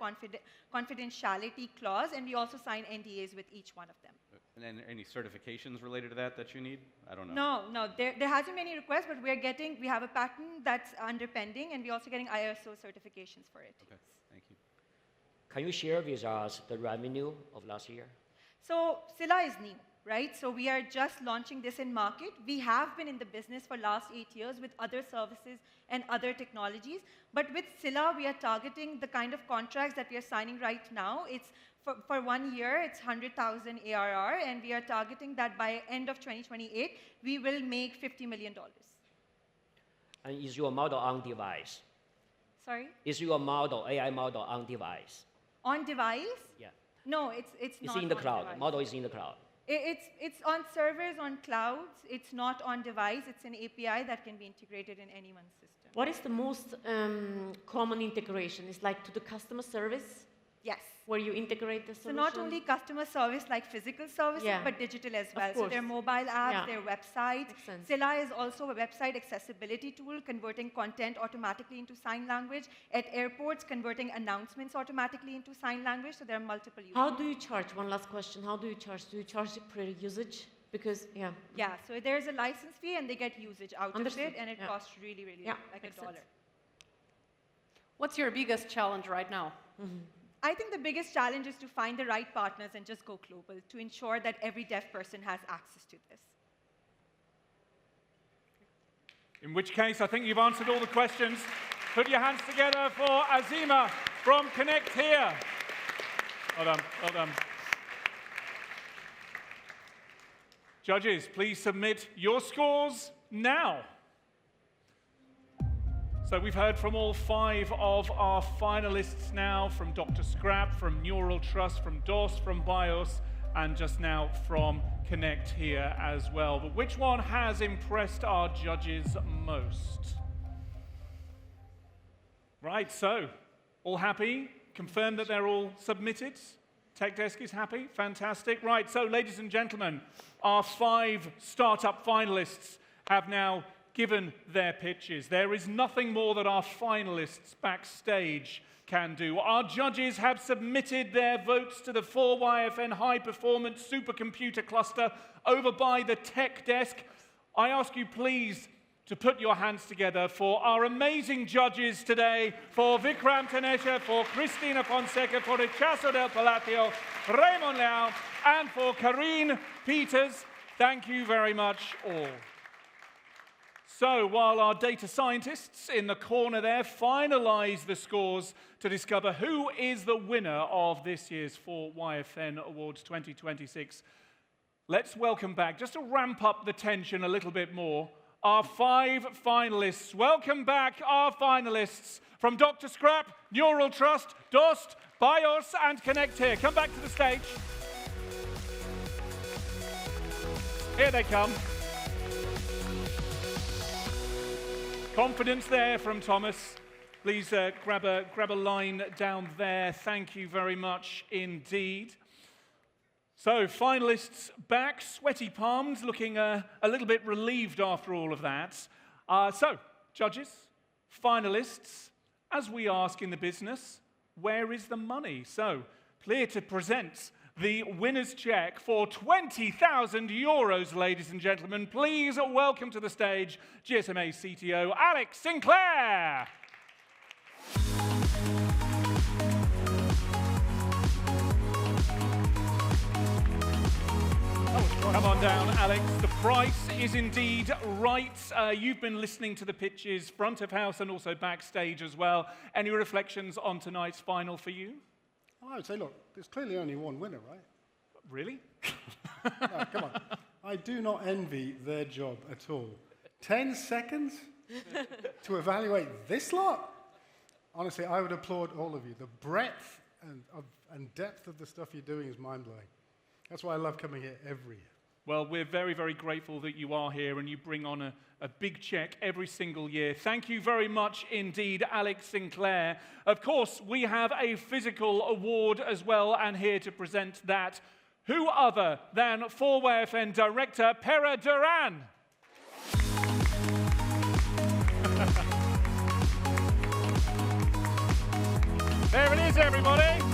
confidentiality clause, and we also sign NDAs with each one of them. And then any certifications related to that you need? I don't know. No, there hasn't been any requests, but we have a patent that's under pending, and we're also getting ISO certifications for it. Okay, thank you. Can you share with us the revenue of last year? So Scylla is new, right? So we are just launching this in market. We have been in the business for last 8 years with other services and other technologies. But with Scylla, we are targeting the kind of contracts that we are signing right now. It's for 1 year, it's 100,000 ARR, and we are targeting that by end of 2028, we will make $50 million. And is your model on device? Sorry? Is your model, AI model, on device? On device? Yeah. No, it's not. It's in the cloud. Device. The model is in the cloud. It's on servers, on clouds. It's not on device. It's an API that can be integrated in anyone's system. What is the most common integration? Is like to the customer service? Yes. Where you integrate the solution? So not only customer service like physical services, but digital as well. So their mobile apps, their websites. Scylla is also a website accessibility tool, converting content automatically into sign language. At airports, converting announcements automatically into sign language. So there are multiple uses. How do you charge? One last question. How do you charge? Do you charge it per usage? Because, Yeah, so there's a license fee, and they get usage out of it, and it costs really, like $1. What's your biggest challenge right now? I think the biggest challenge is to find the right partners and just go global to ensure that every deaf person has access to this. In which case, I think you've answered all the questions. Put your hands together for Azima from Connect Here. Well done, well done. Judges, please submit your scores now. So we've heard from all 5 of our finalists now, from Dr. Scrap, from Neural Trust, from DOS, from BIOS, and just now from Connect Here as well. But which one has impressed our judges most? Right, so all happy? Confirm that they're all submitted? Tech Desk is happy? Fantastic. Right, so ladies and gentlemen, our 5 startup finalists have now given their pitches. There is nothing more that our finalists backstage can do. Our judges have submitted their votes to the 4YFN High Performance Supercomputer Cluster over by the Tech Desk. I ask you please to put your hands together for our amazing judges today, for Vikram Tanesha, for Cristina Fonseca, for Rechazo del Palacio, Raymond Leao, and for Karine Peters. Thank you very much all. So while our data scientists in the corner there finalize the scores to discover who is the winner of this year's 4YFN Awards 2026, let's welcome back, just to ramp up the tension a little bit more, our 5 finalists. Welcome back our finalists from Dr. Scrap, Neural Trust, DOST, BIOS, and Connect Here. Come back to the stage. Here they come. Confidence there from Thomas. Please grab a line down there. Thank you very much indeed. So, finalists back, sweaty palms, looking a little bit relieved after all of that. So, judges, Finalists, as we ask in the business, where is the money? So, pleased to present the winner's check for 20,000 euros, ladies and gentlemen. Please welcome to the stage GSMA CTO Alex Sinclair. Come on down, Alex. The price is indeed right. You've been listening to the pitches, front of house and also backstage as well. Any reflections on tonight's final for you? I would say, look, there's clearly only one winner, right? Really? No, come on. I do not envy their job at all. 10 seconds to evaluate this lot? Honestly, I would applaud all of you. The breadth and depth of the stuff you're doing is mind-blowing. That's why I love coming here every year. Well, we're very, very grateful that you are here and you bring on a big check every single year. Thank you very much indeed, Alex Sinclair. Of course, we have a physical award as well, and here to present that, who other than 4YFN director Pere Duran. There it is, everybody.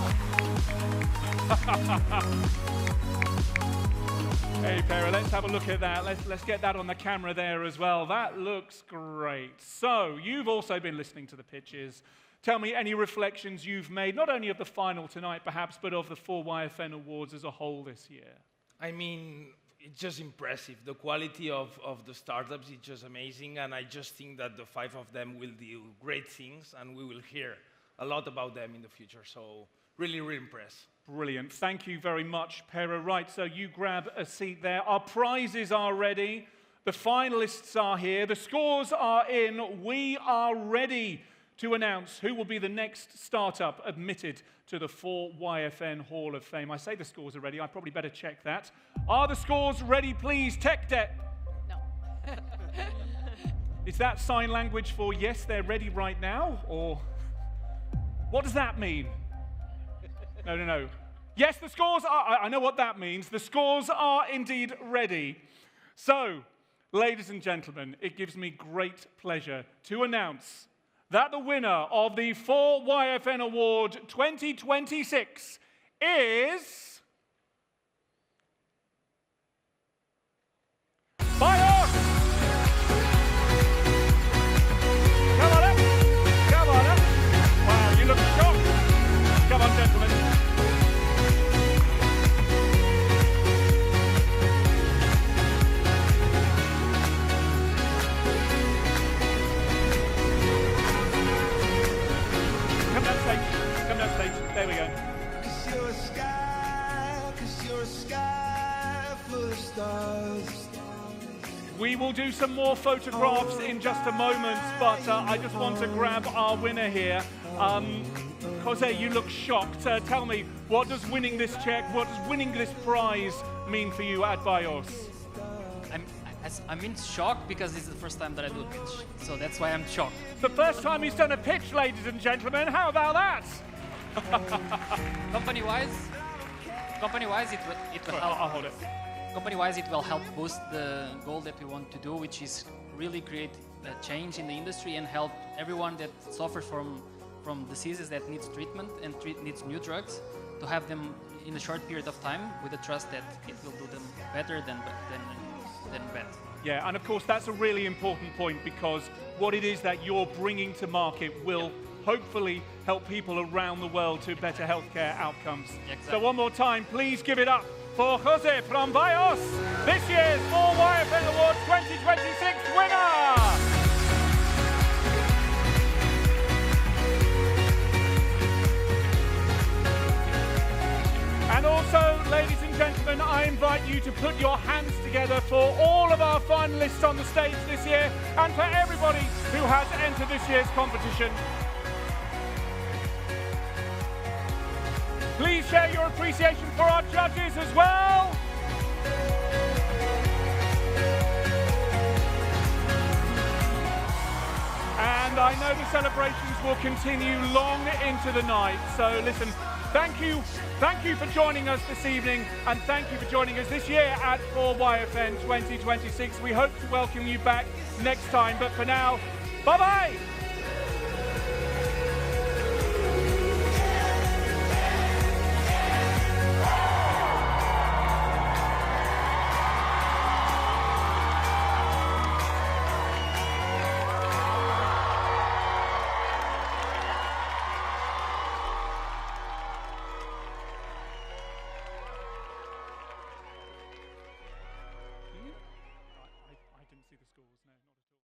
Hey, Pere, let's have a look at that. Let's get that on the camera there as well. That looks great. So, you've also been listening to the pitches. Tell me any reflections you've made, not only of the final tonight, perhaps, but of the 4YFN Awards as a whole this year. I mean, it's just impressive. The quality of the startups is just amazing, and I just think that the 5 of them will do great things, and we will hear a lot about them in the future. So, really, really impressed. Brilliant. Thank you very much, Pere. Right, so you grab a seat there. Our prizes are ready. The finalists are here. The scores are in. We are ready to announce who will be the next startup admitted to the 4YFN Hall of Fame. I say the scores are ready. I probably better check that. Are the scores ready, please? Tech Debt. No. Is that sign language for yes, they're ready right now? Or what does that mean? No. Yes, the scores are, I know what that means. The scores are indeed ready. So, ladies and gentlemen, it gives me great pleasure to announce that the winner of the 4YFN Award 2026 is... Bios! Come on up. Come on up. Wow, you look shocked. Come on, gentlemen. Come down stage. There we go. 'Cause you're a sky full of stars. We will do some more photographs in just a moment, but I just want to grab our winner here. Jose, you look shocked. Tell me, what does winning this check, what does winning this prize mean for you at BIOS? I'm in shock because this is the first time that I do a pitch, so that's why I'm shocked. The first time he's done a pitch, ladies and gentlemen. How about that? Company-wise, it will help. I'll hold it. Company-wise, it will help boost the goal that we want to do, which is really create a change in the industry and help everyone that suffers from diseases that needs treatment and needs new drugs to have them in a short period of time with the trust that it will do them better than bad. Yeah, and of course that's a really important point, because what it is that you're bringing to market will hopefully help people around the world to better healthcare outcomes. Exactly. So one more time, please give it up for Jose from BIOS, this year's 4YFN Awards 2026 winner! And also, ladies and gentlemen, I invite you to put your hands together for all of our finalists on the stage this year and for everybody who has entered this year's competition. Please share your appreciation for our judges as well. And I know the celebrations will continue long into the night. So listen, thank you for joining us this evening, and thank you for joining us this year at 4YFN 2026. We hope to welcome you back next time, but for now, bye-bye!